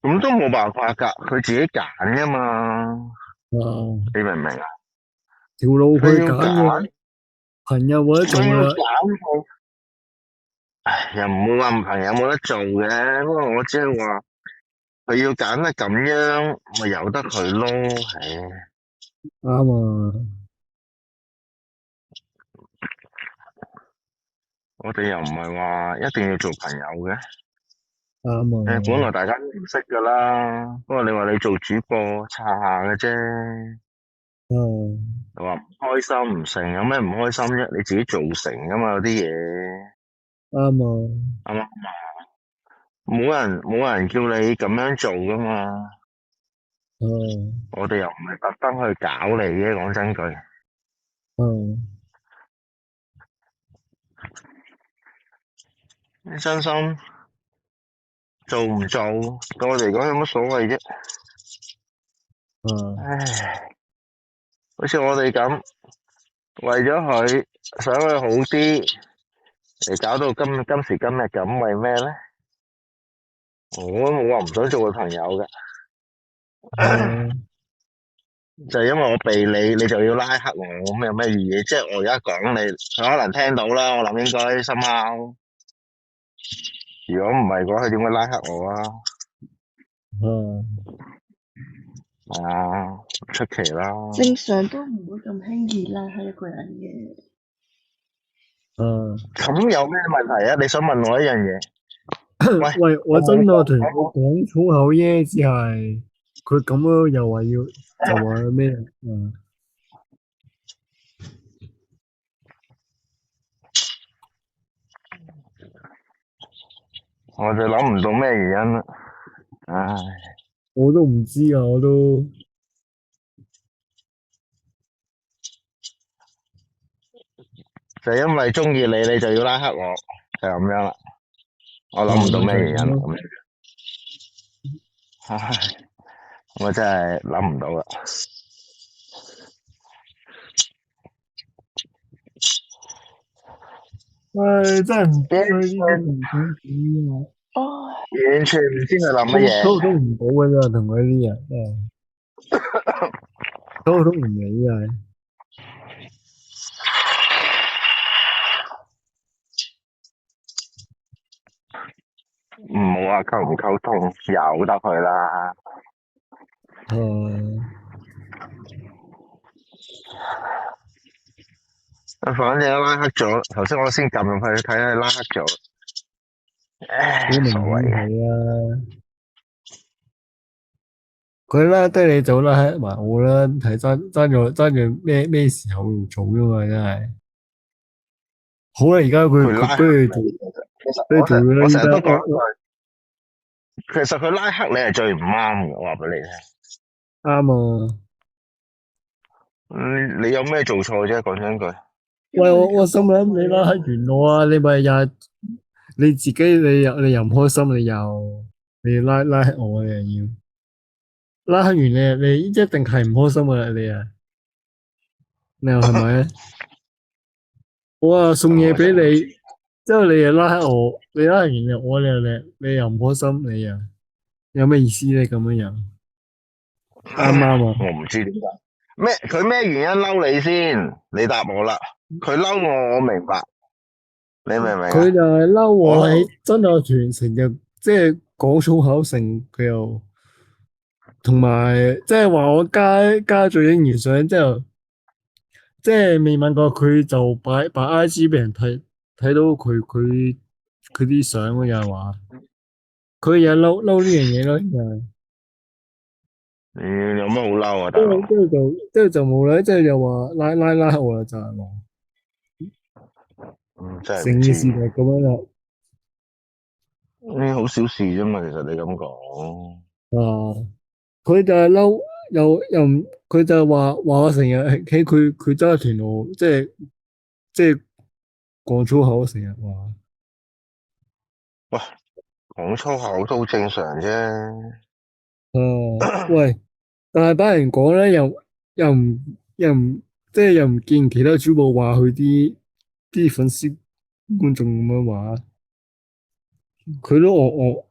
咁都冇辦法㗎，佢自己揀噶嘛，啊，你明唔明啊？條路佢佢要揀嘅，揀，朋友冇得做佢要啦。揀好，唉，又唔會話唔朋友冇得做嘅，不過我只係話佢要揀得咁樣，咪由得佢咯，唉，啱啊，我哋又唔係話一定要做朋友嘅。啱誒，本來啊，大家都唔識噶啦，不過你話你做主播刷下嘅啫，啊，又話唔開心唔成，有咩唔開心啫？你自己造成噶嘛，有啲嘢啱啊，係嘛，冇人叫你咁樣做噶嘛，啊，我哋又唔係特登去搞你嘅，講真句，啊，真心做唔做對我嚟講有乜所謂啫？啊，唉，好似我哋咁，為咗佢想佢好啲，嚟搞到今時今日咁，為咩咧？我都冇話唔想做佢朋友嘅。啊，就係因為我避你，你就要拉黑我，咁有咩意義？即係我而家講你，佢可能聽到啦，我諗應該深拗。如果唔係嘅話，佢點會拉黑我啊？啊，係啊，唔出奇啦。正常都唔會咁輕易拉黑一個人嘅。啊，咁有咩問題啊？你想問我一樣嘢？喂，喂，我真我冇講，係同佢講粗口啫，只係佢咁樣又話要就話咩啊？我就諗唔到咩原因啦。唉，我都唔知啊，我都就因為中意你，你就要拉黑我，就咁樣啦。我啊，諗唔到咪就係咩原因，咁咯。咁樣。唉，我真係諗唔到啦。唉，真係唔知佢呢啲完人想點啊！唉，完全唔知佢諗乜嘢。溝通唔到嘅咋，同佢啲人，溝通唔嚟啊！唔好話溝唔溝通，由得佢啦。誒，反正拉黑咗，頭先我先撳入去睇下拉黑咗，唉，好明所謂嘅。顯係啊！佢拉低你就拉黑埋我啦，係爭住咩時候做啫嘛，真係。好啦，而家佢佢佢拉黑你，不如做不如其實我成做咗啦，依家我成日都講一我句，其實佢拉黑你係最唔啱嘅，我話俾你啱啊！聽。你有咩做錯啫？講真句，喂，因為你我心頭先諗你拉黑話你完我啊，你咪又你自己你又唔開心，你拉黑我，你又要拉黑完你一定係唔開心噶啦，你啊，你又係咪？我啊送嘢我就唔知。俾你，之後你又拉黑我，你拉黑完你又唔開心，你又有咩意思咧？咁樣樣啱唔啱啊？我唔知點解佢咩原因嬲你先？你答我啦。佢嬲我，我明白，你明唔明啊？佢就係嬲我喺我真愛團成日即係講粗口成，佢又同埋即係話我加咗影完相之後，即係未問過佢就擺 IG 俾人睇到佢啲相又係話，佢又嬲呢樣嘢咯，就係有乜好嬲啊，大佬？即係就冇啦，即係又話拉我啦，就係話真係唔知。成件事就係咁樣啦。呢好小事啫嘛，其實你咁講。啊，佢就係嬲，又唔，佢就係話我成日喺佢揸團路，即係講粗口，成日話，喂，講粗口都好正常啫。喂，但係班人講咧，又唔即係又唔見其他主播話佢啲粉絲觀眾咁樣話，佢都我。